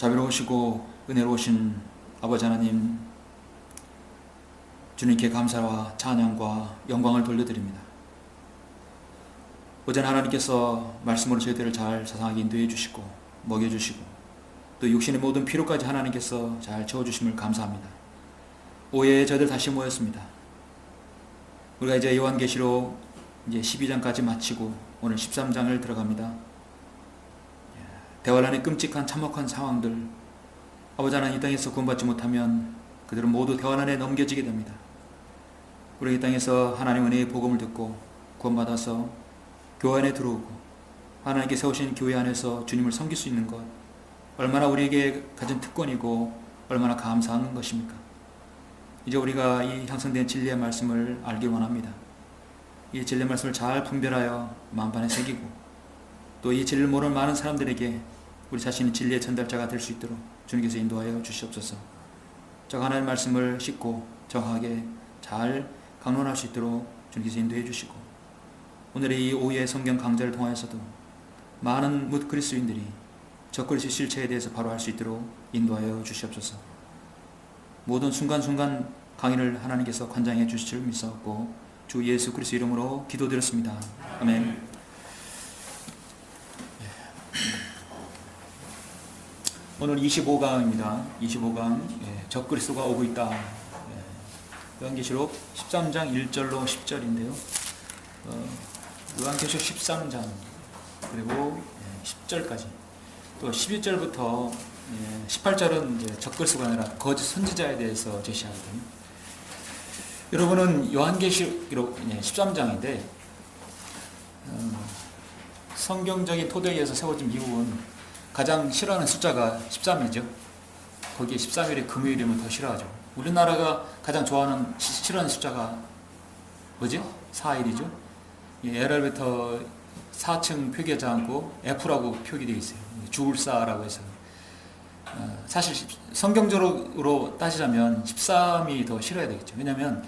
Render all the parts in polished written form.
자비로우시고 은혜로우신 아버지 하나님, 주님께 감사와 찬양과 영광을 돌려드립니다. 어제는 하나님께서 말씀으로 저희들을 잘 자상하게 인도해 주시고 먹여주시고 또 육신의 모든 피로까지 하나님께서 잘 채워주심을 감사합니다. 오후에 저희들 다시 모였습니다. 우리가 이제 요한계시록 이제 12장까지 마치고 오늘 13장을 들어갑니다. 대환란의 끔찍한 참혹한 상황들, 아버지 하나님 이 땅에서 구원받지 못하면 그들은 모두 대환란에 넘겨지게 됩니다. 우리 이 땅에서 하나님 은혜의 복음을 듣고 구원받아서 교회 안에 들어오고 하나님께 세우신 교회 안에서 주님을 섬길 수 있는 것, 얼마나 우리에게 가진 특권이고 얼마나 감사한 것입니까? 이제 우리가 이 형성된 진리의 말씀을 알기 원합니다. 이 진리의 말씀을 잘 분별하여 마음판에 새기고 또 이 진리를 모르는 많은 사람들에게 우리 자신이 진리의 전달자가 될 수 있도록 주님께서 인도하여 주시옵소서. 저 하나님의 말씀을 씻고 정확하게 잘 강론할 수 있도록 주님께서 인도해 주시고, 오늘의 이 오후의 성경 강좌를 통하여서도 많은 뭇 그리스도인들이 저 그리스도 실체에 대해서 바로 알 수 있도록 인도하여 주시옵소서. 모든 순간순간 강의를 하나님께서 관장해 주실 줄 믿사옵고 주 예수 그리스도 이름으로 기도드렸습니다. 아멘. 오늘 25강입니다. 25강, 적그리스도가 오고 있다. 요한계시록 13장 1절로 10절인데요. 요한계시록 13장 그리고 10절까지 또 11절부터 18절은 이제 적그리스도가 아니라 거짓 선지자에 대해서 제시하거든요. 여러분은 요한계시록 13장인데 성경적인 토대에서 세워진 미국은 가장 싫어하는 숫자가 13이죠. 거기에 13일에 금요일이면 더 싫어하죠. 우리나라가 가장 좋아하는 싫어하는 숫자가 뭐지? 4일이죠. 엘알베터 4층 표기하지 않고 F라고 표기되어 있어요. 주울사라고 해서. 사실 성경적으로 따지자면 13이 더 싫어야 되겠죠. 왜냐하면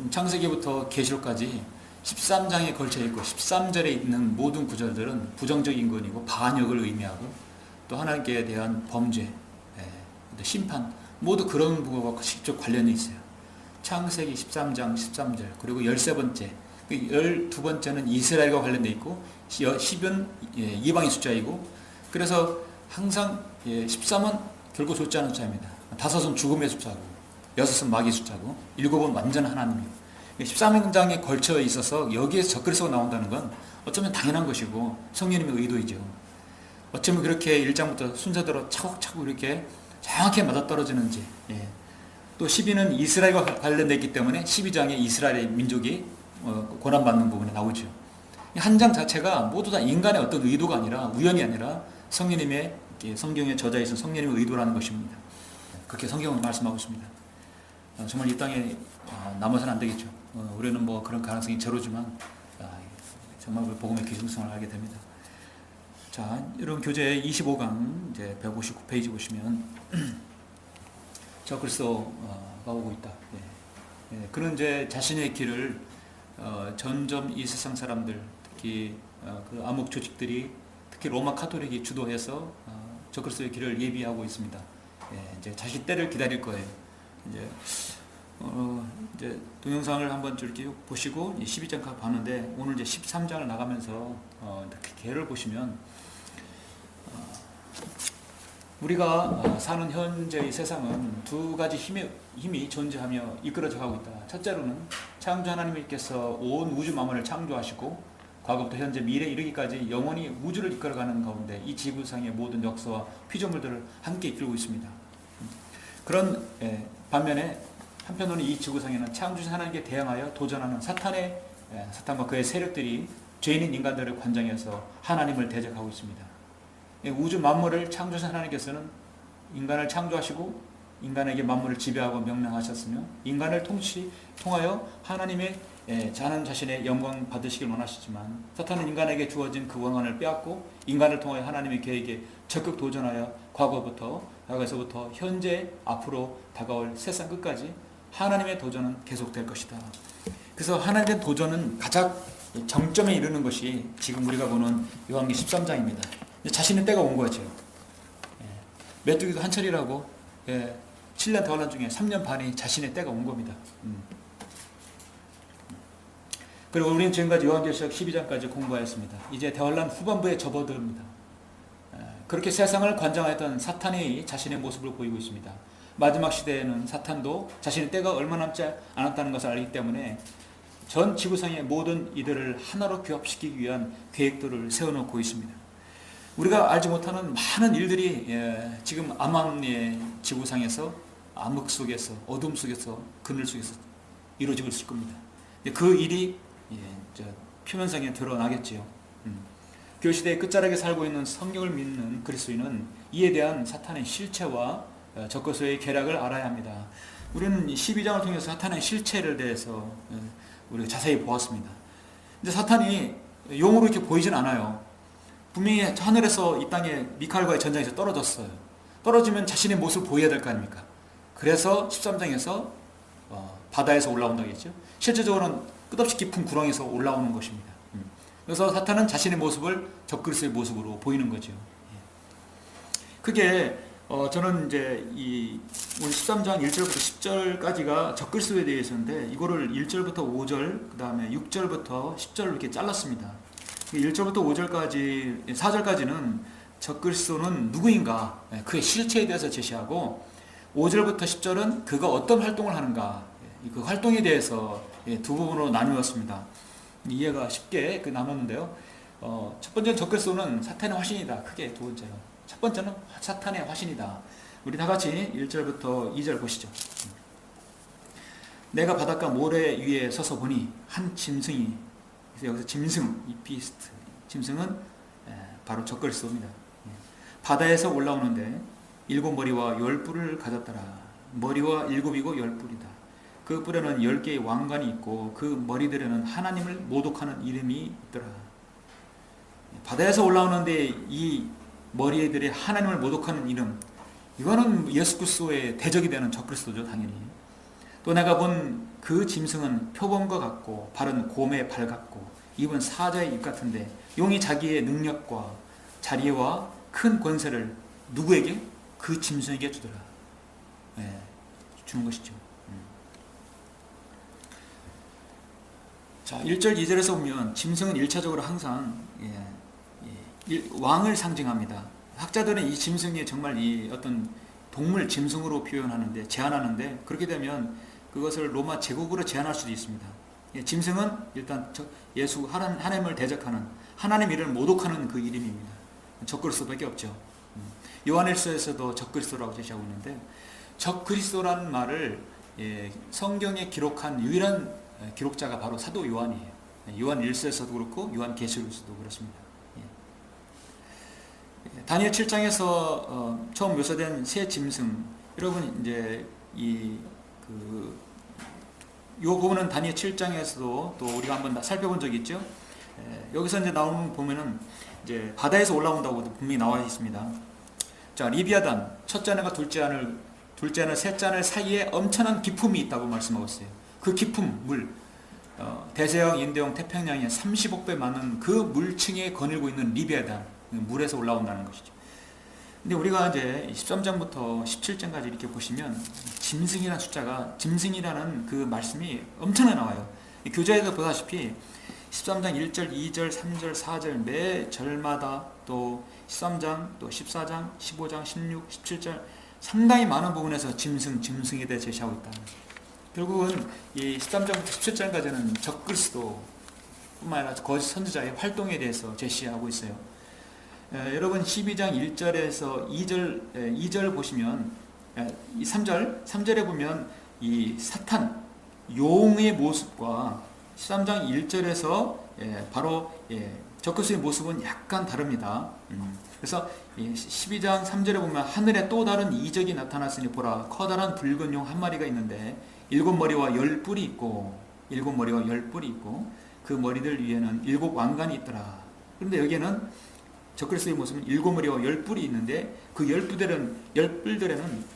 창세기부터 계시록까지 13장에 걸쳐 있고 13절에 있는 모든 구절들은 부정적인 건이고 반역을 의미하고 또 하나님께 대한 범죄, 심판 모두 그런 부분과 직접 관련이 있어요. 창세기 13장 13절 그리고 13번째, 12번째는 이스라엘과 관련되어 있고 10은 이방의 숫자이고, 그래서 항상 13은 결국 좋지 않은 숫자입니다. 5은 죽음의 숫자고 6은 마귀의 숫자고 7은 완전 하나님이에요. 13장에 걸쳐 있어서 여기에서 적그리스도가 나온다는 건 어쩌면 당연한 것이고 성령님의 의도이죠. 어쩌면 그렇게 1장부터 순서대로 차곡차곡 이렇게 정확히 맞아떨어지는지. 또 12는 이스라엘과 관련되어 있기 때문에 12장에 이스라엘의 민족이 고난받는 부분이 나오죠. 한 장 자체가 모두 다 인간의 어떤 의도가 아니라 우연이 아니라 성령님의 성경의 저자에 있는 성령님의 의도라는 것입니다. 그렇게 성경은 말씀하고 있습니다. 정말 이 땅에 남아서는 안 되겠죠. 우리는 뭐 그런 가능성이 제로지만 정말 복음의 기중성을 알게 됩니다. 자, 여러분 교재 25강 이제 159페이지 보시면 적그리스도가 오고 있다. 그는 이제 자신의 길을 점점 이 세상 사람들, 특히 그 암흑 조직들이, 특히 로마 카톨릭이 주도해서 적그리스도의 길을 예비하고 있습니다. 이제 자신 때를 기다릴 거예요. 이제 동영상을 한번 이렇게 보시고 12장까지 봤는데 오늘 이제 13장을 나가면서 개를 보시면 우리가 사는 현재의 세상은 두 가지 힘이 존재하며 이끌어져 가고 있다. 첫째로는 창조 하나님께서 온 우주 만물을 창조하시고 과거부터 현재 미래 이르기까지 영원히 우주를 이끌어가는 가운데 이 지구상의 모든 역사와 피조물들을 함께 이끌고 있습니다. 그런 반면에 한편으로는 이 지구상에는 창조주신 하나님께 대항하여 도전하는 사탄과 그의 세력들이 죄인인 인간들을 관장해서 하나님을 대적하고 있습니다. 우주 만물을 창조하신 하나님께서는 인간을 창조하시고 인간에게 만물을 지배하고 명령하셨으며 인간을 통하여 하나님의 자신의 영광 받으시길 원하시지만 사탄은 인간에게 주어진 그 원한을 빼앗고 인간을 통하여 하나님의 계획에 적극 도전하여 과거에서부터 현재 앞으로 다가올 세상 끝까지 하나님의 도전은 계속될 것이다. 그래서 하나님의 도전은 가장 정점에 이르는 것이 지금 우리가 보는 요한계시록 13장입니다. 자신의 때가 온 거죠. 메뚜기도 한철이라고 7년 대환란 중에 3년 반이 자신의 때가 온 겁니다. 그리고 우리는 지금까지 요한계시록 12장까지 공부하였습니다. 이제 대환란 후반부에 접어듭니다. 그렇게 세상을 관장하였던 사탄이 자신의 모습을 보이고 있습니다. 마지막 시대에는 사탄도 자신의 때가 얼마 남지 않았다는 것을 알기 때문에 전 지구상의 모든 이들을 하나로 규합시키기 위한 계획들을 세워놓고 있습니다. 우리가 알지 못하는 많은 일들이 지금 암암리의 지구상에서 암흑 속에서 어둠 속에서 그늘 속에서 이루어지고 있을 겁니다. 그 일이 표면상에 드러나겠지요. 교시대의 끝자락에 살고 있는 성경을 믿는 그리스도인은 이에 대한 사탄의 실체와 적그리스도의 계략을 알아야 합니다. 우리는 12장을 통해서 사탄의 실체를 대해서 우리가 자세히 보았습니다. 근데 사탄이 용으로 이렇게 보이진 않아요. 분명히 하늘에서 이 땅에 미카엘과의 전쟁에서 떨어졌어요. 떨어지면 자신의 모습을 보여야 될 거 아닙니까? 그래서 13장에서 바다에서 올라온다고 했죠. 실제적으로는 끝없이 깊은 구렁에서 올라오는 것입니다. 그래서 사탄은 자신의 모습을 적그리스도의 모습으로 보이는 거죠. 그게 저는 이제 오늘 13장 1절부터 10절까지가 적그리스도에 대해서인데 이거를 1절부터 5절, 그 다음에 6절부터 10절 이렇게 잘랐습니다. 1절부터 5절까지, 4절까지는 적그리스도는 누구인가, 그의 실체에 대해서 제시하고 5절부터 10절은 그가 어떤 활동을 하는가, 그 활동에 대해서 두 부분으로 나누었습니다. 이해가 쉽게 나눴는데요. 첫 번째는 적그리스도는 사탄의 화신이다. 크게 두 번째로. 첫 번째는 사탄의 화신이다. 우리 다 같이 1절부터 2절 보시죠. 내가 바닷가 모래 위에 서서 보니 한 짐승이, 그래서 여기서 짐승, 이 비스트, 짐승은 바로 적그리스도입니다. 바다에서 올라오는데 7머리와 10뿔을 가졌더라. 머리와 7이고 10뿔이다. 그 뿔에는 10개의 왕관이 있고 그 머리들에는 하나님을 모독하는 이름이 있더라. 바다에서 올라오는데 이 머리들의 하나님을 모독하는 이름, 이거는 예수 그리스도의 대적이 되는 적그리스도죠, 당연히. 또 내가 본 그 짐승은 표범과 같고 발은 곰의 발 같고 입은 사자의 입 같은데 용이 자기의 능력과 자리와 큰 권세를 누구에게? 그 짐승에게 주더라. 주는 것이죠. 자, 1절 2절에서 보면 짐승은 1차적으로 항상 왕을 상징합니다. 학자들은 이 짐승이 정말 이 어떤 동물 짐승으로 표현하는데, 제한하는데, 그렇게 되면 그것을 로마 제국으로 제한할 수도 있습니다. 짐승은 일단 예수 하나님을 대적하는, 하나님 이름을 모독하는 그 이름입니다. 적그리스도밖에 없죠. 요한일서에서도 적그리스도라고 제시하고 있는데, 적그리스도라는 말을 성경에 기록한 유일한 기록자가 바로 사도 요한이에요. 요한 1서에서도 그렇고 요한 계시록에서도 그렇습니다. 다니엘 7장에서 처음 묘사된 새 짐승, 여러분 이제 요 부분은 다니엘 7장에서도 또 우리가 한번 살펴본 적이 있죠. 여기서 이제 나오는 보면은 이제 바다에서 올라온다고도 분명히 나와 있습니다. 자, 리비아단 첫째 아내가 둘째 아내 셋째 아내 사이에 엄청난 기품이 있다고 말씀하고 있어요. 그 기품, 물, 대서양, 인도양, 태평양에 30억 배 많은 그 물층에 거닐고 있는 리비아단, 물에서 올라온다는 것이죠. 근데 우리가 이제 13장부터 17장까지 이렇게 보시면 짐승이라는 숫자가, 짐승이라는 그 말씀이 엄청나게 나와요. 교재에서 보다시피 13장 1절, 2절, 3절, 4절 매 절마다 또 13장, 또 14장, 15장, 16, 17절 상당히 많은 부분에서 짐승에 대해 제시하고 있다. 결국은 이 13장부터 17장까지는 적그리스도 뿐만 아니라 거짓 선지자의 활동에 대해서 제시하고 있어요. 여러분 12장 1절에서 2절 보시면 3절에 보면 이 사탄 용의 모습과 13장 1절에서 바로 적그리스도의 모습은 약간 다릅니다. 그래서 12장 3절에 보면 하늘에 또 다른 이적이 나타났으니 보라 커다란 붉은 용 한 마리가 있는데 7머리와 10뿔이 있고 그 머리들 위에는 7 왕관이 있더라. 그런데 여기에는 적그리스도의 모습은 7머리와 10뿔이 있는데 그 10뿔들에는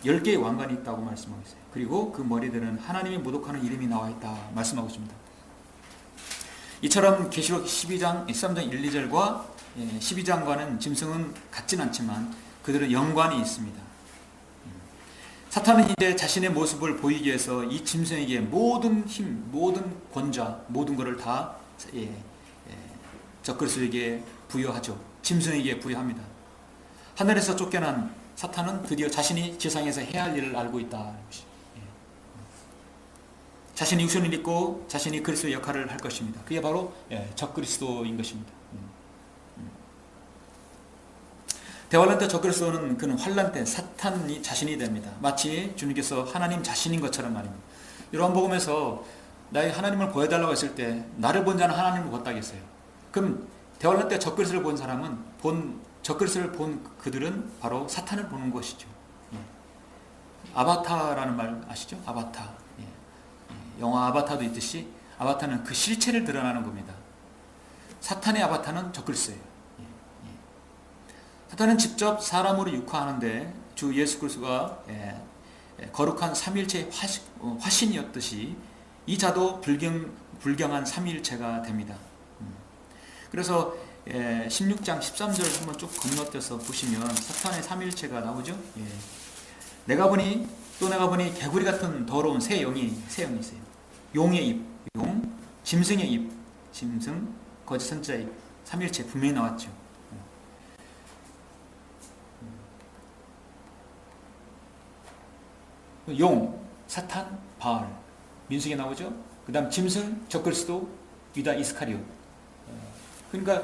10개의 왕관이 있다고 말씀하고 있어요. 그리고 그 머리들은 하나님이 모독하는 이름이 나와 있다 말씀하고 있습니다. 이처럼 계시록 12장 13장 1, 2절과 12장과는 짐승은 같진 않지만 그들은 연관이 있습니다. 사탄은 이제 자신의 모습을 보이기 위해서 이 짐승에게 모든 힘, 모든 권좌, 모든 것을 다 적그리스도에게 부여하죠. 짐승에게 부여합니다. 하늘에서 쫓겨난 사탄은 드디어 자신이 지상에서 해야 할 일을 알고 있다. 자신이 육신을 입고 자신이 그리스도의 역할을 할 것입니다. 그게 바로 적그리스도인 것입니다. 대환란 때 적그리스도는 그는 환란 때 사탄이 자신이 됩니다. 마치 주님께서 하나님 자신인 것처럼 말입니다. 이런 복음에서 나의 하나님을 보여달라고 했을 때 나를 본 자는 하나님을 봤다 했어요. 그럼 대환란 때 적그리스도를 본 사람은 적그리스도를 본 그들은 바로 사탄을 보는 것이죠. 아바타라는 말 아시죠? 아바타. 영화 아바타도 있듯이 아바타는 그 실체를 드러나는 겁니다. 사탄의 아바타는 적그리스도예요. 사탄은 직접 사람으로 육화하는데 주 예수 그리스도가 거룩한 삼위일체의 화신이었듯이 이 자도 불경한 삼위일체가 됩니다. 그래서 16장 13절 한번 쭉 건너뛰어서 보시면 사탄의 삼위일체가 나오죠. 내가 보니 개구리 같은 더러운 새 영이 있어요. 용의 입, 용, 짐승의 입, 짐승, 거짓 선자의 입, 삼위일체 분명히 나왔죠. 용, 사탄, 바알, 민수기에 나오죠. 그 다음 짐승, 적그리스도, 유다 이스카리오. 그러니까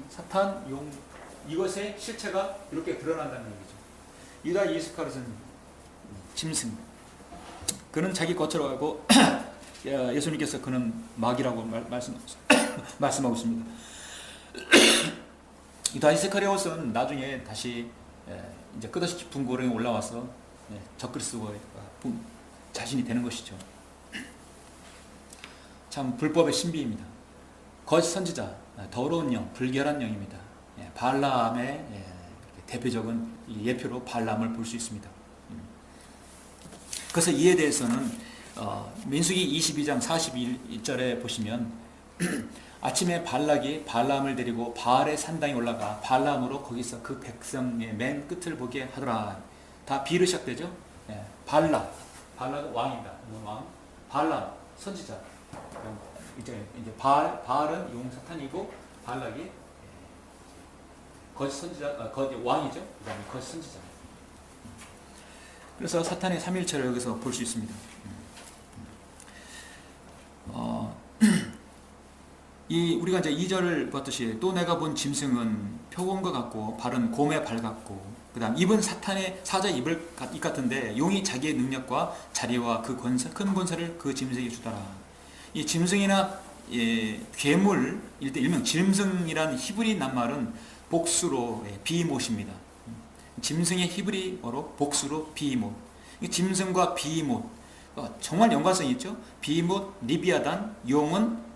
사탄, 용, 이것의 실체가 이렇게 드러난다는 얘기죠. 유다 이스카리오는 짐승. 그는 자기 것으로 하고 예수님께서 그는 마귀라고 말씀하고 있습니다. 유다 이스카리오는 나중에 다시 이제 끝없이 깊은 고령에 올라와서 적그리스도가 자신이 되는 것이죠. 참 불법의 신비입니다. 거짓 선지자, 더러운 영, 불결한 영입니다. 발람의 대표적인 예표로 발람을 볼 수 있습니다. 그래서 이에 대해서는 민수기 22장 41절에 보시면 아침에 발락이 발람을 데리고 바알의 산당에 올라가 발람으로 거기서 그 백성의 맨 끝을 보게 하더라. 다 비로 시작되죠. 발락은 왕입니다. 왕. 발람 선지자. 이제 바알은 용 사탄이고 발락이 거짓 선지자, 거짓 왕이죠. 그다음에 거짓 선지자. 그래서 사탄의 삼일체를 여기서 볼 수 있습니다. 우리가 이제 2절을 봤듯이 또 내가 본 짐승은 표범과 같고 발은 곰의 발 같고 그다음 입은 사탄의 사자의 입 같은데 용이 자기의 능력과 자리와 그 큰 권세를 그 짐승에게 주더라. 이 짐승이나 괴물 일명 짐승이란 히브리 낱말은 복수로 비못입니다. 짐승의 히브리어로 복수로 비못. 짐승과 비못 정말 연관성이 있죠. 비못, 리비아단, 용은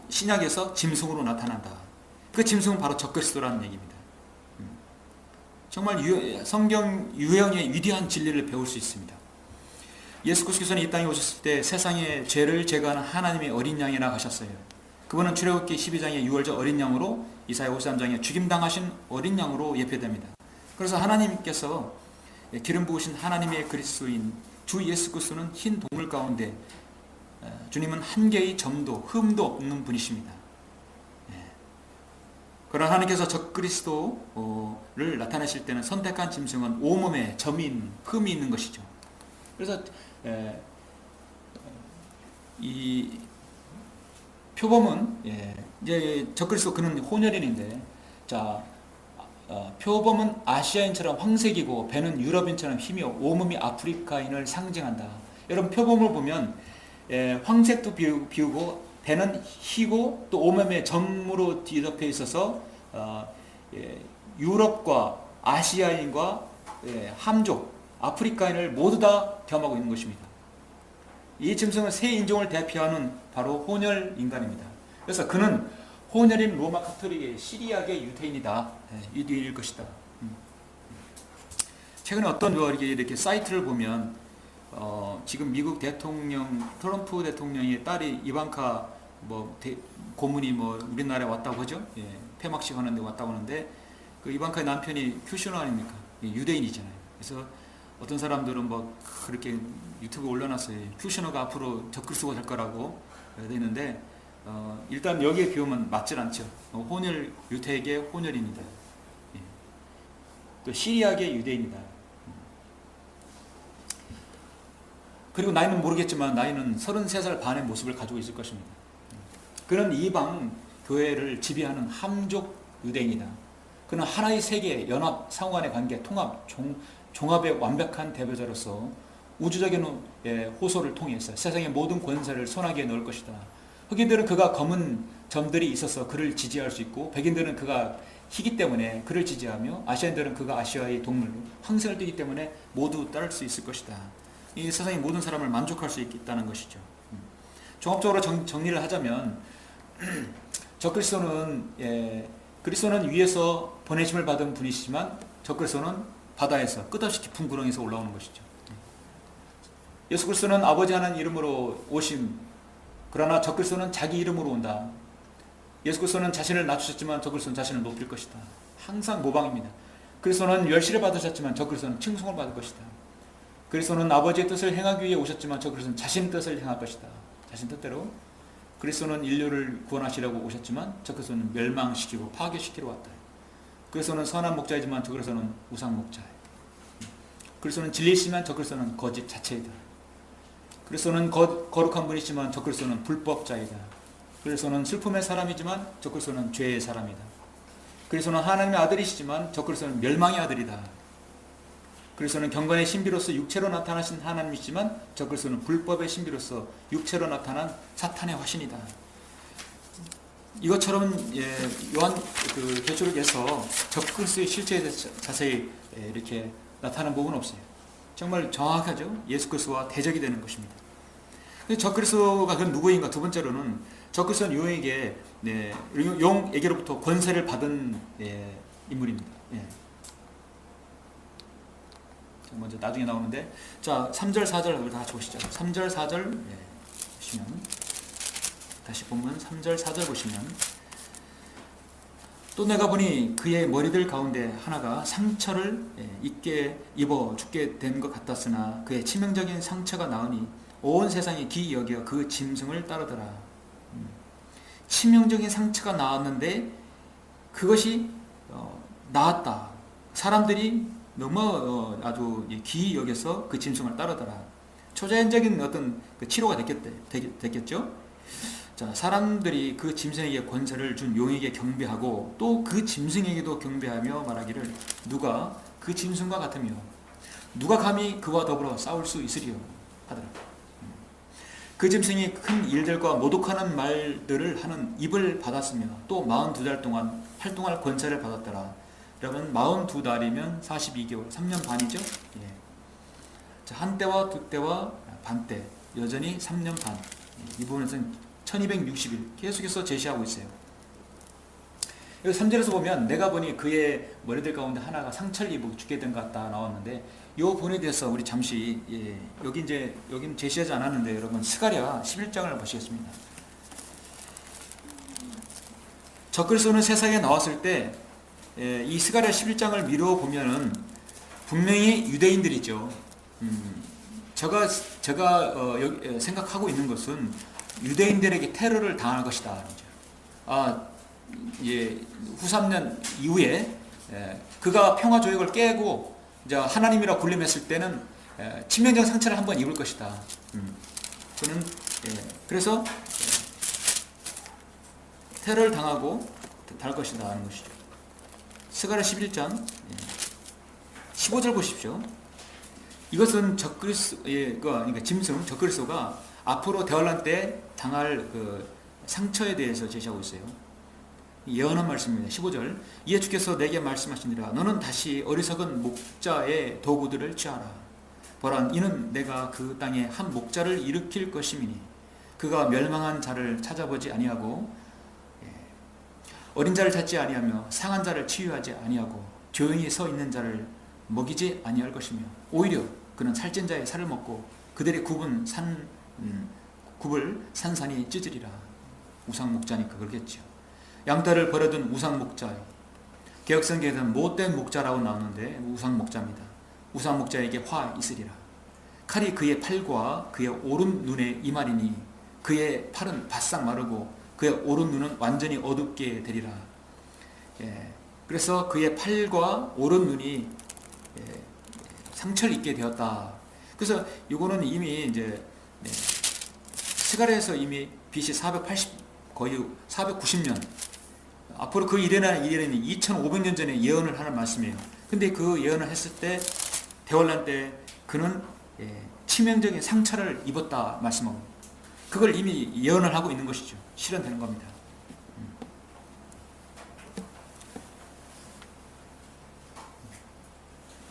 신약에서 짐승으로 나타난다. 그 짐승은 바로 적그리스도라는 얘기입니다. 정말 성경 유형의 위대한 진리를 배울 수 있습니다. 예수 그리스도는 이 땅에 오셨을 때 세상의 죄를 제거하는 하나님의 어린 양이라 하셨어요. 그분은 출애굽기 12장의 6월절 어린 양으로 이사야 53장에 죽임당하신 어린 양으로 예표됩니다. 그래서 하나님께서 기름 부으신 하나님의 그리스도인 주 예수 그리스도는 흰 동물 가운데 주님은 한 개의 점도 흠도 없는 분이십니다. 그러나 하나님께서 적그리스도를 나타내실 때는 선택한 짐승은 온몸에 점이 흠이 있는 것이죠. 그래서 이 표범은 이제 적그리스도 그는 혼혈인인데 표범은 아시아인처럼 황색이고 배는 유럽인처럼 희며 온몸이 아프리카인을 상징한다. 여러분 표범을 보면 황색도 비우고 배는 희고 또 온몸에 점으로 뒤덮여 있어서 유럽과 아시아인과 함족, 아프리카인을 모두 다 겸하고 있는 것입니다. 이 짐승은 새 인종을 대표하는 바로 혼혈 인간입니다. 그래서 그는 혼혈인 로마 카톨릭의 시리아계 유대인이다. 유대인일 것이다. 최근에 어떤 이렇게 사이트를 보면 지금 미국 대통령 트럼프 대통령의 딸이 이방카 고문이 우리나라에 왔다고 하죠. 폐막식 하는데 왔다고 하는데 그 이방카의 남편이 큐셔너 아닙니까? 유대인이잖아요. 그래서 어떤 사람들은 뭐 그렇게 유튜브에 올려놨어요. 큐셔너가 앞으로 적그리스도가 될 거라고 되는데 일단 여기에 비우면 맞질 않죠. 혼혈 유태계 혼혈입니다. 예. 또 시리아계 유대인이다. 그리고 나이는 모르겠지만 나이는 33살 반의 모습을 가지고 있을 것입니다. 그는 이방 교회를 지배하는 함족 유대인이다. 그는 하나의 세계, 연합, 상호간의 관계, 통합, 종합의 완벽한 대표자로서 우주적인 호소를 통해서 세상의 모든 권세를 손아귀에 넣을 것이다. 흑인들은 그가 검은 점들이 있어서 그를 지지할 수 있고, 백인들은 그가 희기 때문에 그를 지지하며, 아시아인들은 그가 아시아의 동물로 항생을 띠기 때문에 모두 따를 수 있을 것이다. 이 세상의 모든 사람을 만족할 수 있다는 것이죠. 종합적으로 정리를 하자면 적그리스도는 그리스도는 위에서 보내심을 받은 분이시지만 적그리스도는 바다에서 끝없이 깊은 구렁에서 올라오는 것이죠. 예수 그리스도는 아버지 하나님 이름으로 오심, 그러나 적그리스도는 자기 이름으로 온다. 예수 그리스도는 자신을 낮추셨지만 적그리스도는 자신을 높일 것이다. 항상 모방입니다. 그리스도는 멸시를 받으셨지만 적그리스도는 칭송을 받을 것이다. 그리스도는 아버지의 뜻을 행하기 위해 오셨지만 적그리스도는 자신의 뜻을 행할 것이다. 자신 뜻대로. 그리스도는 인류를 구원하시려고 오셨지만 적그리스도는 멸망시키고 파괴시키러 왔다. 그리스도는 선한 목자이지만 적그리스도는 우상 목자예요. 그리스도는 진리시지만 적그리스도는 거짓 자체이다. 그리스도는 거룩한 분이지만 적그리스도는 불법자이다. 그리스도는 슬픔의 사람이지만 적그리스도는 죄의 사람이다. 그리스도는 하나님의 아들이시지만 적그리스도는 멸망의 아들이다. 그리스도는 경건의 신비로서 육체로 나타나신 하나님이시지만 적그리스도는 불법의 신비로서 육체로 나타난 사탄의 화신이다. 이것처럼 요한 계시록에서 적그리스도의 실체에 대해서 자세히 이렇게 나타나는 부분은 없어요. 정말 정확하죠. 예수 그리스도와 대적이 되는 것입니다. 적그리스도가 그럼 누구인가? 두 번째로는 적그리스도는 용에게로부터 권세를 받은 인물입니다. 먼저 나중에 나오는데, 자 3절 4절 우리 다 같이 보시죠. 3절 4절 보시면, 다시 보면 3절 4절 보시면, 또 내가 보니 그의 머리들 가운데 하나가 상처를 있게 입어 죽게 된 것 같았으나 그의 치명적인 상처가 나으니 온 세상이 기이 여겨 그 짐승을 따르더라. 치명적인 상처가 나왔는데 그것이 나았다. 사람들이 너무 아주 기이 여겨서 그 짐승을 따르더라. 초자연적인 어떤 그 치료가 됐겠죠. 자, 사람들이 그 짐승에게 권세를 준 용에게 경배하고 또 그 짐승에게도 경배하며 말하기를 누가 그 짐승과 같으며 누가 감히 그와 더불어 싸울 수 있으리요 하더라. 그 짐승이 큰 일들과 모독하는 말들을 하는 입을 받았으며 또 42달 동안 활동할 권세를 받았더라. 여러분 42달이면 42개월 3년 반이죠. 자, 한때와 두때와 반때 여전히 3년 반. 이 부분에서는 1260일 계속해서 제시하고 있어요. 여기 3절에서 보면 내가 보니 그의 머리들 가운데 하나가 상처를 입어 죽게 된 것 같다 나왔는데, 이 부분에 대해서 우리 잠시 여기는 제시하지 않았는데 여러분 스가랴 11장을 보시겠습니다. 적그리스도는 세상에 나왔을 때 이 스가랴 11장을 미루어 보면은 분명히 유대인들이죠. 제가 생각하고 있는 것은 유대인들에게 테러를 당할 것이다. 후 3년 이후에 그가 평화조약을 깨고 이제 하나님이라 군림했을 때는 치명적 상처를 한번 입을 것이다. 저는 그래서 테러를 당하고 달 것이다 하는 것이죠. 스가랴 11장 15절 보십시오. 이것은 그러니까 짐승 적그리스도가 앞으로 대환란 때 당할 그 상처에 대해서 제시하고 있어요. 예언한 말씀입니다. 15절 이에 주께서 내게 말씀하시니라 너는 다시 어리석은 목자의 도구들을 취하라. 보라 이는 내가 그 땅에 한 목자를 일으킬 것임이니 그가 멸망한 자를 찾아보지 아니하고 어린 자를 찾지 아니하며 상한 자를 치유하지 아니하고 조용히 서 있는 자를 먹이지 아니할 것이며 오히려 그는 살찐 자의 살을 먹고 그들의 굽을 산산이 찢으리라. 우상 목자니까 그러겠죠. 양떼를 버려둔 우상 목자요. 개혁성경에서는 못된 목자라고 나오는데 우상 목자입니다. 우상 목자에게 화 있으리라. 칼이 그의 팔과 그의 오른 눈에 임하리니 그의 팔은 바싹 마르고 그의 오른 눈은 완전히 어둡게 되리라. 그래서 그의 팔과 오른 눈이 상처를 입게 되었다. 그래서 이거는 이미 이제 스가랴에서 이미 BC 480 거의 490년 앞으로 그 일어나는 일은 2500년 전에 예언을 하는 말씀이에요. 근데 그 예언을 했을 때 대환란 때 그는 치명적인 상처를 입었다 말씀하고 그걸 이미 예언을 하고 있는 것이죠. 실현되는 겁니다.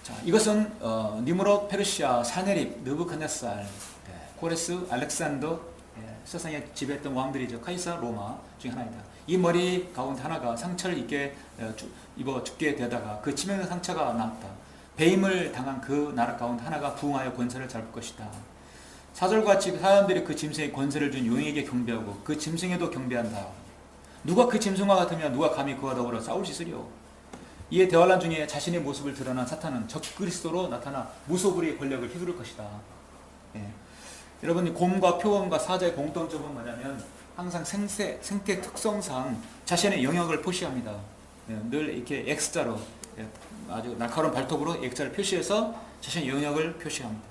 자, 이것은 니므롯, 페르시아, 사네립, 느부갓네살, 코레스, 알렉산더, 세상에 지배했던 왕들이죠. 카이사, 로마 중에 하나입니다. 이 머리 가운데 하나가 상처를 입어 죽게 되다가 그 치명적 상처가 났다. 배임을 당한 그 나라 가운데 하나가 부흥하여 권세를 잡을 것이다. 사절같이 사람들이 그 짐승의 권세를 준 용에게 경배하고 그 짐승에도 경배한다. 누가 그 짐승과 같으면 누가 감히 그와 더불어 싸울 수 있으리요. 이에 대환란 중에 자신의 모습을 드러난 사탄은 적그리스도로 나타나 무소불위의 권력을 휘두를 것이다. 여러분, 곰과 표범과 사자의 공통점은 뭐냐면 항상 생태 특성상 자신의 영역을 표시합니다. 늘 이렇게 X자로 아주 날카로운 발톱으로 X자를 표시해서 자신의 영역을 표시합니다.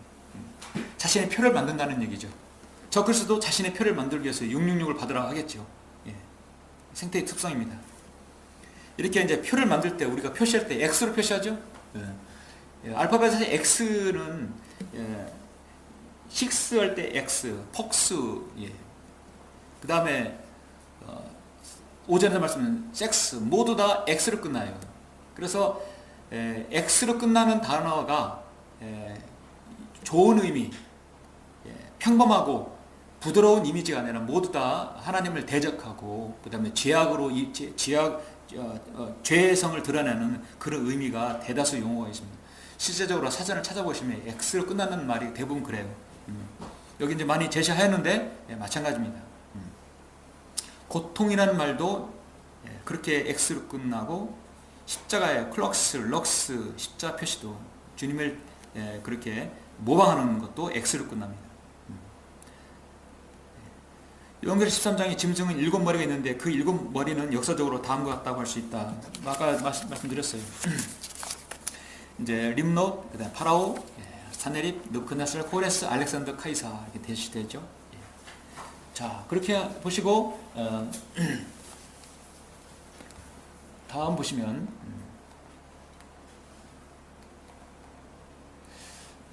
자신의 표를 만든다는 얘기죠. 적그리스도 자신의 표를 만들기 위해서 666을 받으라고 하겠죠. 생태의 특성입니다. 이렇게 이제 표를 만들 때 우리가 표시할 때 X로 표시하죠. 알파벳에서 X는 6 할 때 X, 폭스, 그 다음에 오전에 말씀은 섹스 모두 다 X로 끝나요. 그래서 X로 끝나는 단어가 좋은 의미, 평범하고 부드러운 이미지가 아니라 모두 다 하나님을 대적하고 그 다음에 죄성을 드러내는 그런 의미가 대다수 용어가 있습니다. 실제적으로 사전을 찾아보시면 X로 끝나는 말이 대부분 그래요. 여기 이제 많이 제시하였는데 마찬가지입니다. 고통이라는 말도 그렇게 X로 끝나고 십자가의 클럭스, 럭스, 십자 표시도 주님을 그렇게 모방하는 것도 X로 끝납니다. 요한계시록 13장에 짐승은 7머리가 있는데 그 7머리는 역사적으로 다음과 같다고 할 수 있다. 아까 말씀드렸어요. 이제 림롯, 그다음 파라오, 사네립, 느부갓네살, 코레스, 알렉산더, 카이사 이렇게 대시되죠. 자, 그렇게 보시고 다음 보시면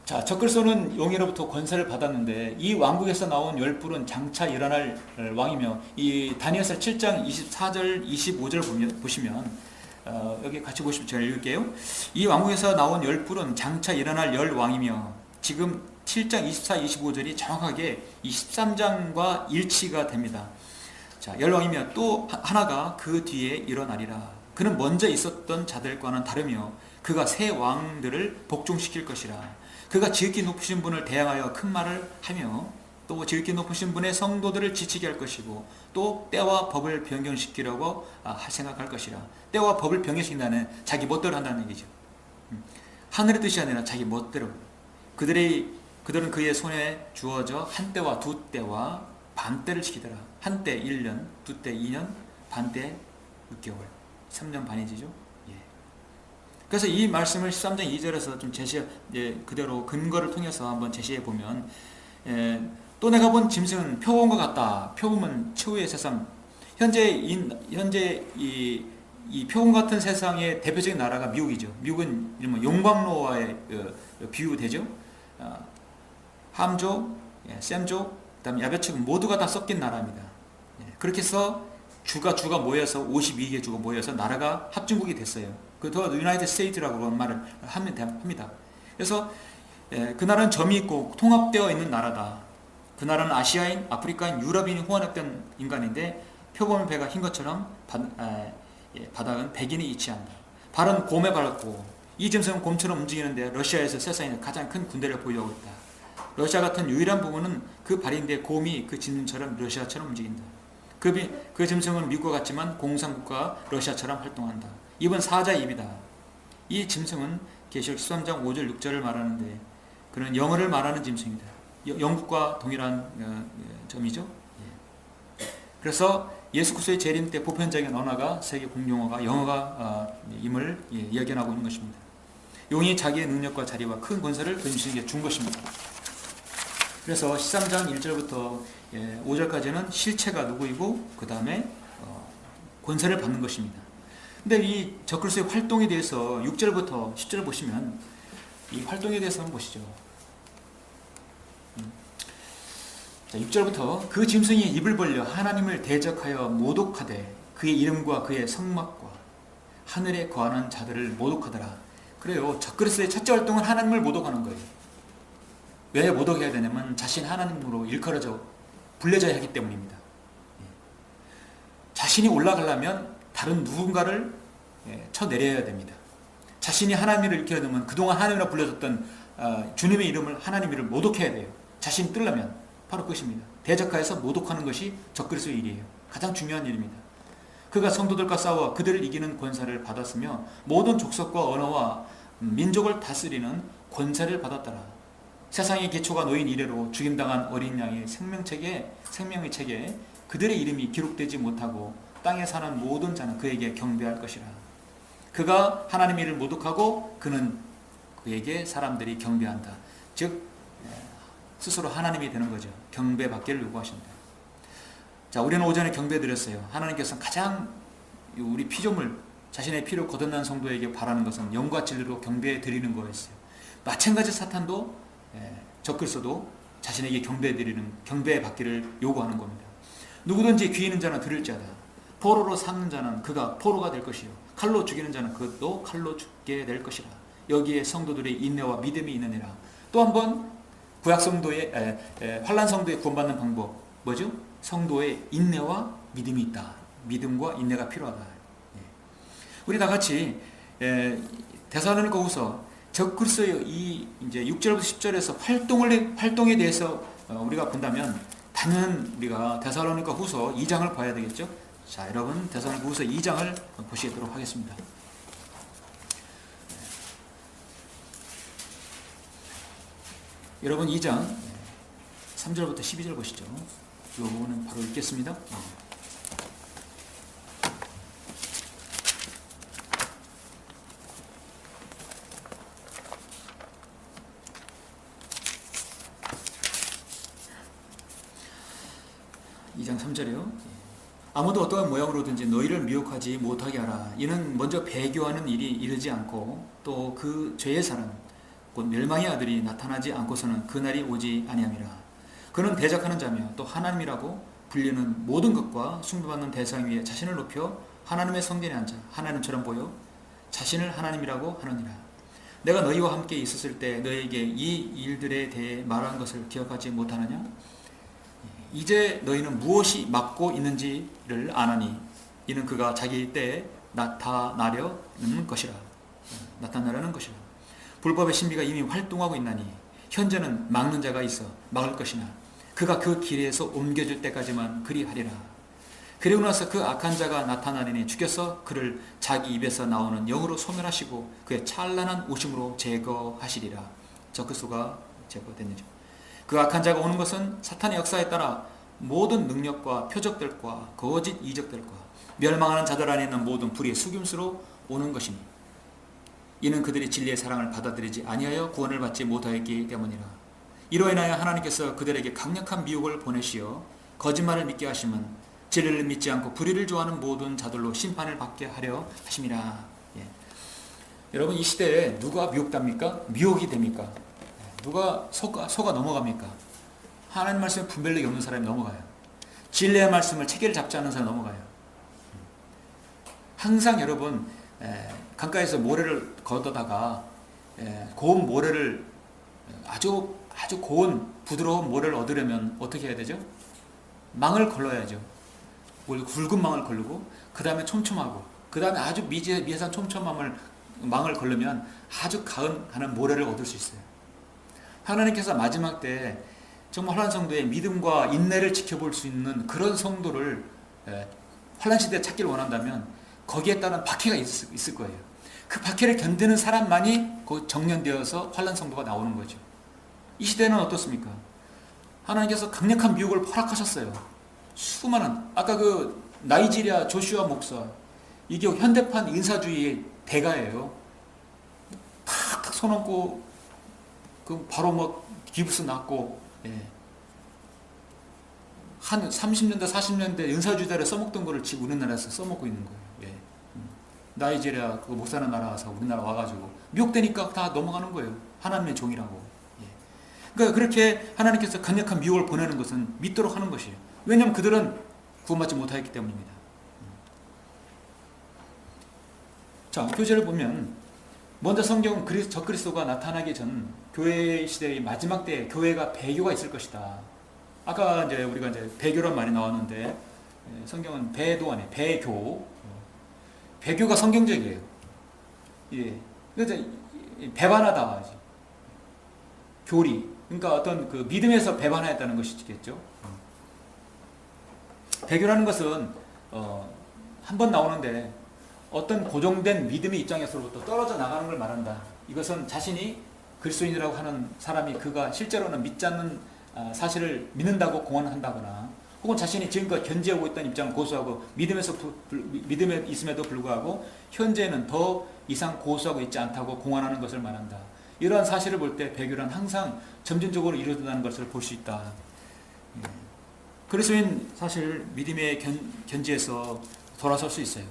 자, 적그리스도는 용에로부터 권세를 받았는데 이 왕국에서 나온 열불은 장차 일어날 왕이며 이 다니엘서 7장 24절 25절 보시면 여기 같이 보시면 제가 읽을게요. 이 왕국에서 나온 열불은 장차 일어날 열 왕이며 지금 7장 24, 25절이 정확하게 이 13장과 일치가 됩니다. 자, 열 왕이며 또 하나가 그 뒤에 일어나리라. 그는 먼저 있었던 자들과는 다르며 그가 새 왕들을 복종시킬 것이라. 그가 지극히 높으신 분을 대항하여 큰 말을 하며 또 지극히 높으신 분의 성도들을 지치게 할 것이고 또 때와 법을 변경시키려고 생각할 것이라. 때와 법을 변경시킨다는 자기 멋대로 한다는 얘기죠. 하늘의 뜻이 아니라 자기 멋대로. 그들은 그의 손에 주어져 한 때와 두 때와 반 때를 지키더라. 한 때 1년, 두 때 2년, 반 때 6개월, 3년 반이지죠. 그래서 이 말씀을 13장 2절에서 좀 그대로 근거를 통해서 한번 제시해 보면, 또 내가 본 짐승은 표범과 같다. 표범은 최후의 세상. 현재 이 표범 같은 세상의 대표적인 나라가 미국이죠. 미국은 용광로와의 비유되죠. 함족, 셈족, 그다음에 야베축은 모두가 다 섞인 나라입니다. 그렇게 해서 주가 모여서 52개 주가 모여서 나라가 합중국이 됐어요. 더 유나이티드 스테이트라고 말을 합니다. 그래서 그 나라는 점이 있고 통합되어 있는 나라다. 그 나라는 아시아인, 아프리카인, 유럽인이 혼합된 인간인데 표범의 배가 흰 것처럼 바닥은 백인이 위치한다. 발은 곰에 발랐고 이 짐승은 곰처럼 움직이는데 러시아에서 세상에 가장 큰 군대를 보유하고 있다. 러시아 같은 유일한 부분은 그 발인데 곰이 그 짐승처럼 러시아처럼 움직인다. 그 짐승은 미국과 같지만 공산국가 러시아처럼 활동한다. 입은 사자의 입이다. 이 짐승은 계시록 13장 5절 6절을 말하는데 그는 영어를 말하는 짐승이다. 영국과 동일한 점이죠. 그래서 예수 그리스도의 재림 때 보편적인 언어가 세계 공용어가 영어가 임을 예견하고 있는 것입니다. 용이 자기의 능력과 자리와 큰 권세를 그 짐승에게 준 것입니다. 그래서 13장 1절부터 5절까지는 실체가 누구이고 그 다음에 권세를 받는 것입니다. 근데 이 적그리스도의 활동에 대해서 6절부터 10절 보시면 이 활동에 대해서 한번 보시죠. 자, 6절부터 그 짐승이 입을 벌려 하나님을 대적하여 모독하되 그의 이름과 그의 성막과 하늘에 거하는 자들을 모독하더라. 그래요. 적그리스도의 첫째 활동은 하나님을 모독하는 거예요. 왜 모독해야 되냐면 자신 하나님으로 일컬어져 불려져야 하기 때문입니다. 자신이 올라가려면 다른 누군가를 쳐내려야 됩니다. 자신이 하나님을 일컬어놓으면 그동안 하나님으로 불려졌던 주님의 이름을 하나님 이름을 모독해야 돼요. 자신이 뜨려면 바로 그것입니다. 대적하여서 모독하는 것이 적그리스도의 일이에요. 가장 중요한 일입니다. 그가 성도들과 싸워 그들을 이기는 권세를 받았으며 모든 족속과 언어와 민족을 다스리는 권세를 받았더라. 세상의 기초가 놓인 이래로 죽임당한 어린 양의 생명의 책에 그들의 이름이 기록되지 못하고 땅에 사는 모든 자는 그에게 경배할 것이라. 그가 하나님의 일을 모독하고 그는 그에게 사람들이 경배한다. 즉 스스로 하나님이 되는 거죠. 경배받기를 요구하신다. 자, 우리는 오전에 경배 드렸어요. 하나님께서는 가장 우리 피조물, 자신의 피로 거듭난 성도에게 바라는 것은 영과 진리로 경배 드리는 거였어요. 마찬가지 사탄도 적그리스도도 자신에게 경배 받기를 요구하는 겁니다. 누구든지 귀 있는 자는 들을지어다. 포로로 삼는 자는 그가 포로가 될 것이요 칼로 죽이는 자는 그도 칼로 죽게 될 것이라. 여기에 성도들의 인내와 믿음이 있느니라. 또 한 번 구약 성도의 환난 성도의 구원받는 방법 뭐죠? 성도의 인내와 믿음이 있다. 믿음과 인내가 필요하다. 우리 다 같이 데살로니가후서 적그리스도의 이 이제 6절부터 10절에서 활동에 대해서 우리가 본다면 단연 우리가 데살로니가후서 2장을 봐야 되겠죠. 자, 여러분 데살로니가후서 2장을 보시도록 하겠습니다. 여러분 2장 3절부터 12절 보시죠. 이 부분은 바로 읽겠습니다. 이 2장 3절이요. 아무도 어떠한 모양으로든지 너희를 미혹하지 못하게 하라. 이는 먼저 배교하는 일이 이르지 않고 또 그 죄의 사람 곧 멸망의 아들이 나타나지 않고서는 그날이 오지 아니함이라. 그는 대적하는 자며 또 하나님이라고 불리는 모든 것과 숭배받는 대상 위에 자신을 높여 하나님의 성전에 앉아 하나님처럼 보여 자신을 하나님이라고 하느니라. 내가 너희와 함께 있었을 때 너희에게 이 일들에 대해 말한 것을 기억하지 못하느냐? 이제 너희는 무엇이 막고 있는지를 아나니 이는 그가 자기 때에 나타나려는 것이라. 불법의 신비가 이미 활동하고 있나니 현재는 막는 자가 있어 막을 것이나 그가 그 길에서 옮겨질 때까지만 그리하리라. 그리고 나서 그 악한 자가 나타나니 주께서 그를 자기 입에서 나오는 영으로 소멸하시고 그의 찬란한 오심으로 제거하시리라. 적그리스도가 제거됐느죠. 그 악한 자가 오는 것은 사탄의 역사에 따라 모든 능력과 표적들과 거짓 이적들과 멸망하는 자들 안에 있는 모든 불의의 속임수로 오는 것이니 이는 그들이 진리의 사랑을 받아들이지 아니하여 구원을 받지 못하였기 때문이라. 이로 인하여 하나님께서 그들에게 강력한 미혹을 보내시어 거짓말을 믿게 하심은 진리를 믿지 않고 불의를 좋아하는 모든 자들로 심판을 받게 하려 하심이라. 여러분 이 시대에 누가 미혹됩니까? 미혹이 됩니까? 누가 속아 넘어갑니까? 하나님 말씀에 분별력이 없는 사람이 넘어가요. 진리의 말씀을 체계를 잡지 않는 사람이 넘어가요. 항상 여러분 강가에서 모래를 걷다가 고운 모래를 아주 고운 부드러운 모래를 얻으려면 어떻게 해야 되죠? 망을 걸러야죠. 굵은 망을 걸르고 그 다음에 촘촘하고 그 다음에 아주 미세한 촘촘함을 망을 걸르면 아주 가는 모래를 얻을 수 있어요. 하나님께서 마지막 때 정말 환난 성도의 믿음과 인내를 지켜볼 수 있는 그런 성도를 환난 시대에 찾기를 원한다면 거기에 따른 박해가 있을 거예요. 그 박해를 견디는 사람만이 그 정련되어서 환란 성도가 나오는 거죠. 이 시대는 어떻습니까? 하나님께서 강력한 미혹을 허락하셨어요. 수많은, 아까 그 나이지리아 조슈아 목사, 이게 현대판 인사주의의 대가예요. 탁탁 손 얹고 그 바로 뭐 기부스 났고, 예. 한 30년대 40년대 은사주의자를 써먹던 거를 지금 우리나라에서 써먹고 있는 거예요. 예. 나이지리아 그 목사는 나라 와서 우리나라 와가지고 미혹되니까 다 넘어가는 거예요. 하나님의 종이라고. 예. 그러니까 그렇게 하나님께서 강력한 미혹을 보내는 것은 믿도록 하는 것이에요. 왜냐하면 그들은 구원받지 못하였기 때문입니다. 자, 교재를 보면 먼저 성경은 적그리스도가 나타나기 전 교회 시대의 마지막 때에 교회가 배교가 있을 것이다. 아까 이제 우리가 이제 배교란 말이 나왔는데 성경은 배도 아니에요. 배교. 배교가 성경적이에요. 예. 그래서 배반하다. 교리. 그러니까 어떤 그 믿음에서 배반하였다는 것이겠죠. 배교라는 것은 한 번 나오는데 어떤 고정된 믿음의 입장에서부터 떨어져 나가는 걸 말한다. 이것은 자신이 그리스도인이라고 하는 사람이 그가 실제로는 믿지 않는 사실을 믿는다고 공언한다거나 혹은 자신이 지금껏 견지하고 있던 입장을 고수하고 믿음에 있음에도 불구하고 현재는 더 이상 고수하고 있지 않다고 공언하는 것을 말한다. 이러한 사실을 볼 때 배교란 항상 점진적으로 이루어진다는 것을 볼 수 있다. 그리스도인 사실 믿음의 견지에서 돌아설 수 있어요.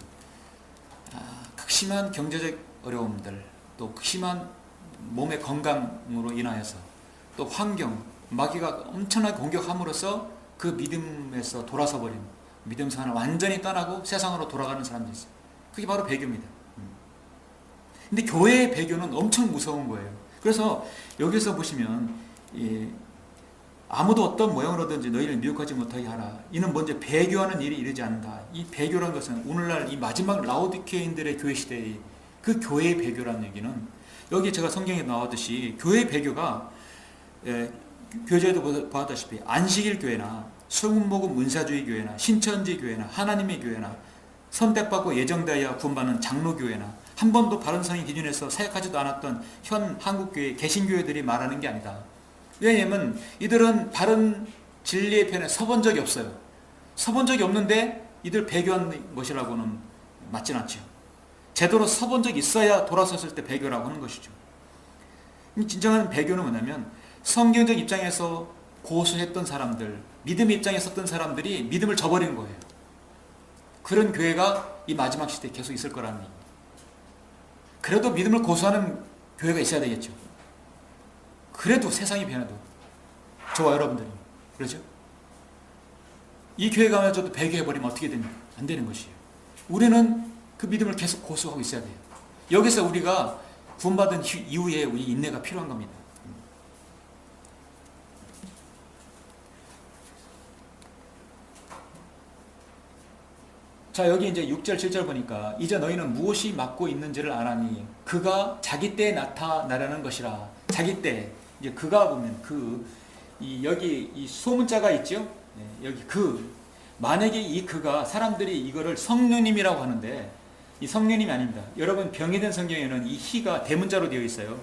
극심한 경제적 어려움들, 또 극심한 몸의 건강으로 인하여서, 또 환경, 마귀가 엄청나게 공격함으로써 그 믿음에서 돌아서 버린, 믿음 생활을 완전히 떠나고 세상으로 돌아가는 사람들이 있어요. 그게 바로 배교입니다. 근데 교회의 배교는 엄청 무서운 거예요. 그래서 여기서 보시면 아무도 어떤 모양으로든지 너희를 미혹하지 못하게 하라. 이는 먼저 배교하는 일이 이르지 않는다. 이 배교라는 것은 오늘날 이 마지막 라오디케인들의 교회 시대의 그 교회의 배교라는 얘기는 여기 제가 성경에 나왔듯이 교회의 배교가 교재에도 보았다시피 안식일 교회나 수금목금 문사주의 교회나 신천지 교회나 하나님의 교회나 선택받고 예정되어야 구원받는 장로교회나 한 번도 바른 성의 기준에서 사역하지도 않았던 현 한국교회 개신교회들이 말하는 게 아니다. 왜냐하면 이들은 바른 진리의 편에 서본 적이 없어요. 서본 적이 없는데 이들 배교한 것이라고는 맞진 않죠. 제대로 서본 적이 있어야 돌아섰을 때 배교라고 하는 것이죠. 진정한 배교는 뭐냐면 성경적 입장에서 고수했던 사람들, 믿음의 입장에 섰던 사람들이 믿음을 저버리는 거예요. 그런 교회가 이 마지막 시대에 계속 있을 거라는 얘기입니다. 그래도 믿음을 고수하는 교회가 있어야 되겠죠. 그래도 세상이 변해도 저와 여러분들이 그렇죠? 이 교회가 마저도 배교해버리면 어떻게 됩니까? 안 되는 것이에요. 우리는 그 믿음을 계속 고수하고 있어야 돼요. 여기서 우리가 구원받은 이후에 우리 인내가 필요한 겁니다. 자, 여기 이제 6절 7절 보니까 이제 너희는 무엇이 맡고 있는지를 아나니 그가 자기 때에 나타나려는 것이라. 자기 때 이제 그가 보면 여기 이 소문자가 있죠. 여기 만약에 이 그가 사람들이 이거를 성령님이라고 하는데 이 성령님이 아닙니다. 여러분 병이된 성경에는 이 희가 대문자로 되어 있어요.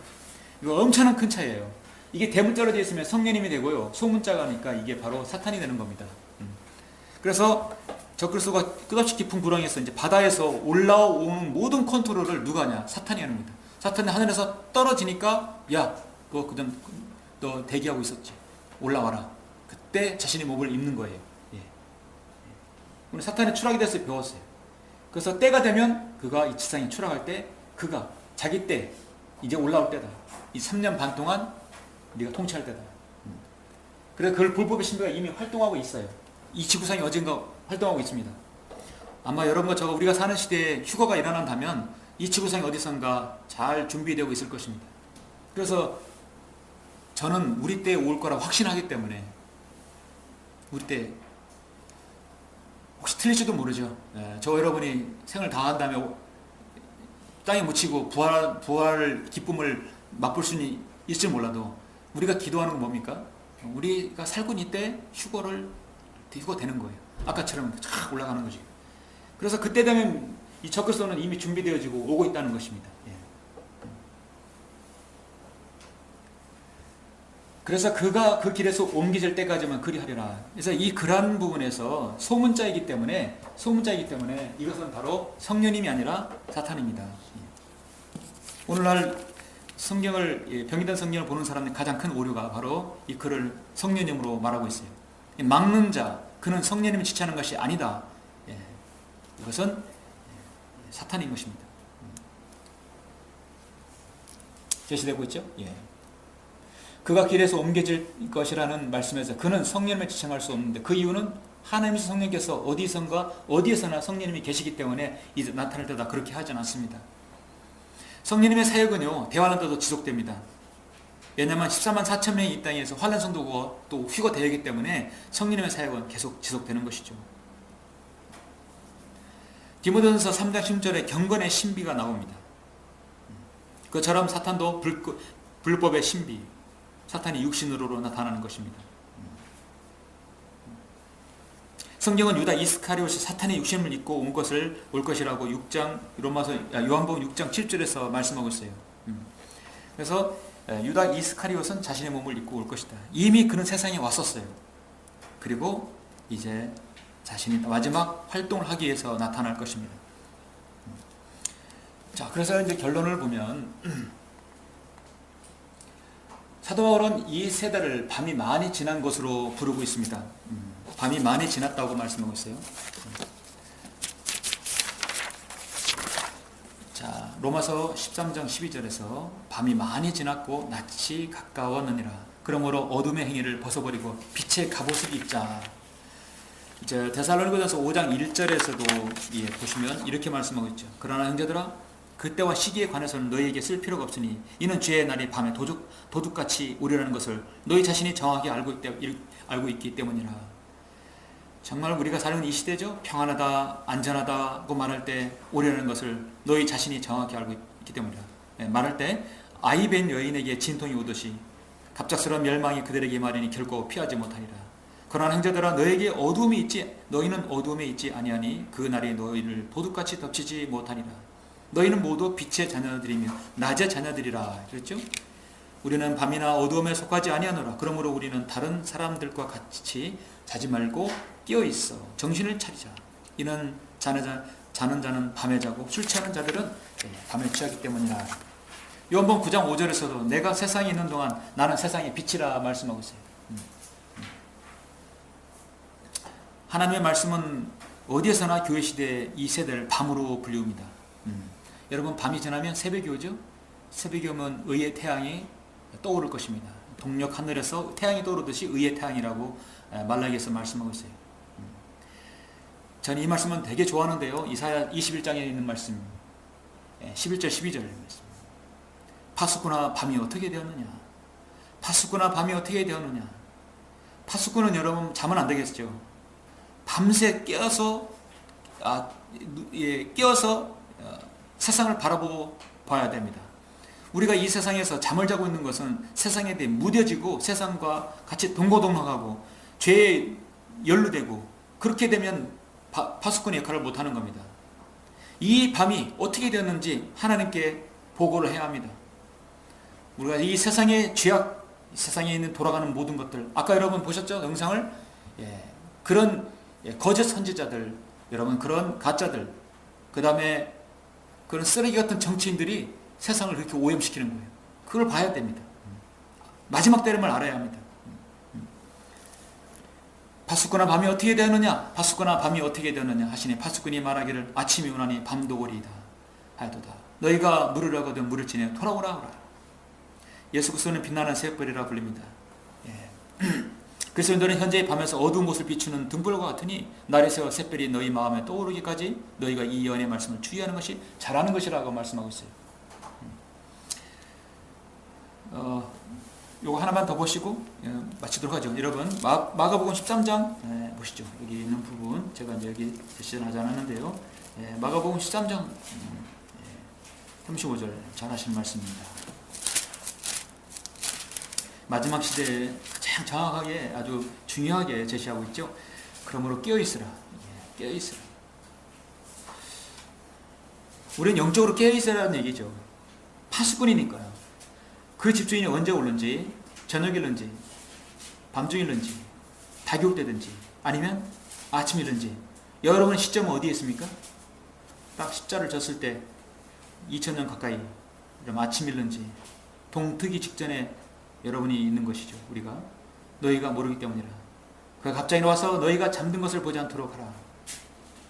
이거 엄청난 큰 차이예요. 이게 대문자로 되어 있으면 성령님이 되고요. 소문자가니까 이게 바로 사탄이 되는 겁니다. 그래서 적그리스도가 끝없이 깊은 구렁에서 이제 바다에서 올라오는 모든 컨트롤을 누가 하냐? 사탄이 합니다. 사탄이 하늘에서 떨어지니까 야, 너 대기하고 있었지. 올라와라. 그때 자신의 몸을 입는 거예요. 오늘 사탄의 추락에 대해서 배웠어요. 그래서 때가 되면 그가 이 지상에 추락할 때 그가 자기 때 이제 올라올 때다. 이 3년 반 동안 네가 통치할 때다. 그래서 그걸 불법의 신비가 이미 활동하고 있어요. 이 지구상에 어딘가 활동하고 있습니다. 아마 여러분과 저가 우리가 사는 시대에 휴거가 일어난다면 이 지구상에 어디선가 잘 준비되고 있을 것입니다. 그래서 저는 우리 때에 올 거라 확신하기 때문에 우리 때 혹시 틀릴지도 모르죠. 저 여러분이 생을 다한 다음에 땅에 묻히고 부활 기쁨을 맛볼 수는 있을지 몰라도 우리가 기도하는 건 뭡니까? 우리가 살고 있는 때 휴거 되는 거예요. 아까처럼 쫙 올라가는 거지. 그래서 그때 되면 이 적그리스도는 이미 준비되어지고 오고 있다는 것입니다. 예. 그래서 그가 그 길에서 옮겨질 때까지만 그리하리라. 그래서 이 그런 부분에서 소문자이기 때문에 이것은 바로 성령님이 아니라 사탄입니다. 오늘날 성경을 병기된 성경을 보는 사람의 가장 큰 오류가 바로 이 그를 성령님으로 말하고 있어요. 막는 자, 그는 성령님이 지체하는 것이 아니다. 이것은 사탄인 것입니다. 제시되고 있죠? 예. 그가 길에서 옮겨질 것이라는 말씀에서 그는 성령님을 지칭할 수 없는데 그 이유는 하나님의 성령께서 어디에서나 성령님이 계시기 때문에 이제 나타날 때다 그렇게 하지 않습니다. 성령님의 사역은요, 대환란 때도 지속됩니다. 왜냐하면 14만 4천 명이 이 땅에서 환란 선도가 또 휘거되기 때문에 성령님의 사역은 계속 지속되는 것이죠. 디모데전서 3장 10절에 경건의 신비가 나옵니다. 그처럼 사탄도 불법의 신비, 사탄이 육신으로 나타나는 것입니다. 성경은 유다 이스카리옷이 사탄의 육신을 입고 올 것이라고 요한복음 6장 7절에서 말씀하고 있어요. 그래서 유다 이스카리옷은 자신의 몸을 입고 올 것이다. 이미 그는 세상에 왔었어요. 그리고 이제 자신이 마지막 활동을 하기 위해서 나타날 것입니다. 자, 그래서 이제 결론을 보면 사도 바울은 이 세대를 밤이 많이 지난 것으로 부르고 있습니다. 밤이 많이 지났다고 말씀하고 있어요. 자, 로마서 13장 12절에서 밤이 많이 지났고 낯이 가까웠느니라. 그러므로 어둠의 행위를 벗어버리고 빛의 갑옷을 입자. 이제 데살로니가전서 5장 1절에서도 보시면 이렇게 말씀하고 있죠. 그러나 형제들아, 그때와 시기에 관해서는 너희에게 쓸 필요가 없으니 이는 죄의 날이 밤에 도둑같이 오리라는 것을 너희 자신이 정확히 알고 있기 때문이라. 정말 우리가 사는 이 시대죠. 평안하다, 안전하다고 말할 때 오리라는 것을 너희 자신이 정확히 알고 있기 때문이라. 말할 때 아이 뵌 여인에게 진통이 오듯이 갑작스러운 멸망이 그들에게 말이니 결코 피하지 못하리라. 그러나 형제들아, 너희는 어두움에 있지 아니하니 그 날이 너희를 도둑같이 덮치지 못하리라. 너희는 모두 빛의 자녀들이며 낮의 자녀들이라. 그랬죠? 우리는 밤이나 어두움에 속하지 아니하노라. 그러므로 우리는 다른 사람들과 같이 자지 말고 깨어 있어 정신을 차리자. 이는 자는 자는 밤에 자고 술 취하는 자들은 밤에 취하기 때문이라. 요한복음 9장 5절에서도 내가 세상에 있는 동안 나는 세상의 빛이라 말씀하고 있어요. 하나님의 말씀은 어디에서나 교회 시대에 이 세대를 밤으로 불리웁니다. 여러분, 밤이 지나면 새벽이 오죠? 새벽이 오면 의의 태양이 떠오를 것입니다. 동력 하늘에서 태양이 떠오르듯이 의의 태양이라고 말라기에서 말씀하고 있어요. 저는 이 말씀은 되게 좋아하는데요. 이사야 21장에 있는 말씀, 11절 12절 말씀. 파수꾼아, 밤이 어떻게 되었느냐? 파수꾼아, 밤이 어떻게 되었느냐? 파수꾼은 여러분 자면 안 되겠죠? 밤새 깨어서 세상을 바라보고 봐야 됩니다. 우리가 이 세상에서 잠을 자고 있는 것은 세상에 대해 무뎌지고 세상과 같이 동고동락하고 죄에 연루되고 그렇게 되면 파수꾼의 역할을 못하는 겁니다. 이 밤이 어떻게 되었는지 하나님께 보고를 해야 합니다. 우리가 이 세상의 죄악, 세상에 있는 돌아가는 모든 것들, 아까 여러분 보셨죠? 영상을? 그런 거짓 선지자들, 여러분 그런 가짜들, 그 다음에 그런 쓰레기 같은 정치인들이 세상을 그렇게 오염시키는 거예요. 그걸 봐야 됩니다. 마지막 때림을 알아야 합니다. 파수꾼아, 밤이 어떻게 되었느냐? 파수꾼아, 밤이 어떻게 되었느냐? 하시니 파수꾼이 말하기를 아침이 오나니 밤도 오리이다 하여도다. 너희가 물을 얻거든 물을 지내 돌아오라 하라. 예수 그리스도는 빛나는 새벽별이라 불립니다. 그래서 너는 현재의 밤에서 어두운 곳을 비추는 등불과 같으니 날이 새어 새별이 너희 마음에 떠오르기까지 너희가 이 예언의 말씀을 주의하는 것이 잘하는 것이라고 말씀하고 있어요. 요거 하나만 더 보시고 마치도록 하죠. 여러분, 마가복음 13장 보시죠. 여기 있는 부분 제가 이제 여기 제시는 하지 않았는데요. 마가복음 13장 35절 잘하신 말씀입니다. 마지막 시대에 가장 정확하게 아주 중요하게 제시하고 있죠. 그러므로 깨어있으라. 깨어있으라. 우리는 영적으로 깨어있어라는 얘기죠. 파수꾼이니까요. 그 집주인이 언제 오는지, 저녁이든지, 밤중이든지, 다교육되든지, 아니면 아침이든지, 여러분의 시점은 어디에 있습니까? 딱 십자를 졌을 때 2000년 가까이 아침이든지 동트기 직전에 여러분이 있는 것이죠. 우리가 너희가 모르기 때문이라. 그가 갑자기 나와서 너희가 잠든 것을 보지 않도록 하라.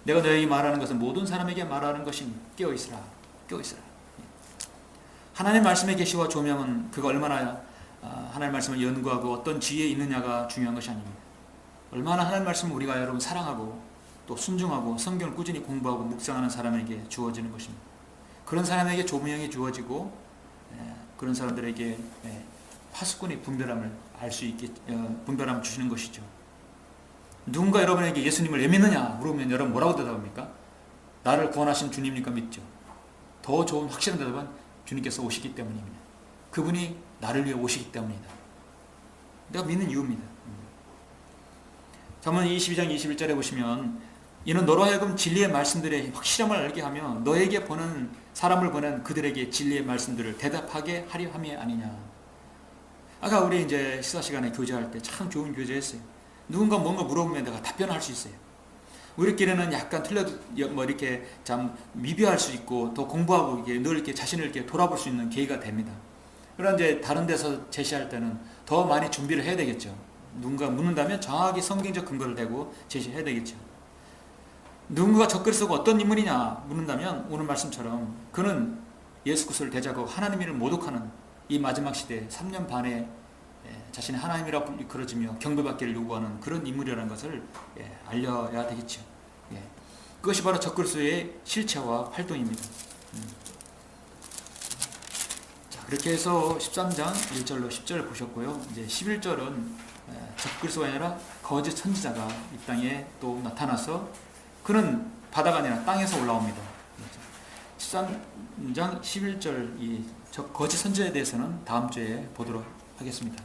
내가 너희에게 말하는 것은 모든 사람에게 말하는 것이니 깨어있으라. 깨어있으라. 하나님의 말씀의 계시와 조명은 그가 얼마나 하나님의 말씀을 연구하고 어떤 지혜에 있느냐가 중요한 것이 아닙니다. 얼마나 하나님의 말씀을 우리가 여러분 사랑하고 또 순종하고 성경을 꾸준히 공부하고 묵상하는 사람에게 주어지는 것입니다. 그런 사람에게 조명이 주어지고 그런 사람들에게 파수꾼의 분별함을 알 수 있게 분별함을 주시는 것이죠. 누군가 여러분에게 예수님을 왜 믿느냐 물으면 여러분 뭐라고 대답합니까? 나를 구원하신 주님이니까 믿죠. 더 좋은 확실한 대답은 주님께서 오시기 때문입니다. 그분이 나를 위해 오시기 때문이다. 내가 믿는 이유입니다. 잠언 22장 21절에 보시면 이는 너로 하여금 진리의 말씀들의 확실함을 알게 하며 너에게 보는 사람을 보낸 그들에게 진리의 말씀들을 대답하게 하려 함이 아니냐. 아까 우리 이제 시사 시간에 교제할 때 참 좋은 교제했어요. 누군가 뭔가 물어보면 내가 답변할 수 있어요. 우리끼리는 약간 틀려도 뭐 이렇게 참 미비할 수 있고 더 공부하고 이게 늘 이렇게 자신을 이렇게 돌아볼 수 있는 계기가 됩니다. 그러나 이제 다른 데서 제시할 때는 더 많이 준비를 해야 되겠죠. 누군가 묻는다면 정확히 성경적 근거를 대고 제시해야 되겠죠. 누군가가 적그리스도가 어떤 인물이냐 묻는다면 오늘 말씀처럼 그는 예수 그리스도를 대적하고 하나님을 모독하는 이 마지막 시대 3년 반에 자신이 하나님이라고 그러지며 경배받기를 요구하는 그런 인물이라는 것을 알려야 되겠죠. 그것이 바로 적그리스도의 실체와 활동입니다. 자, 그렇게 해서 13장 1절로 10절을 보셨고요. 이제 11절은 적그리스도가 아니라 거짓 선지자가 이 땅에 또 나타나서 그는 바다가 아니라 땅에서 올라옵니다. 13장 11절 이 거짓 선지자에 대해서는 다음 주에 보도록 하겠습니다.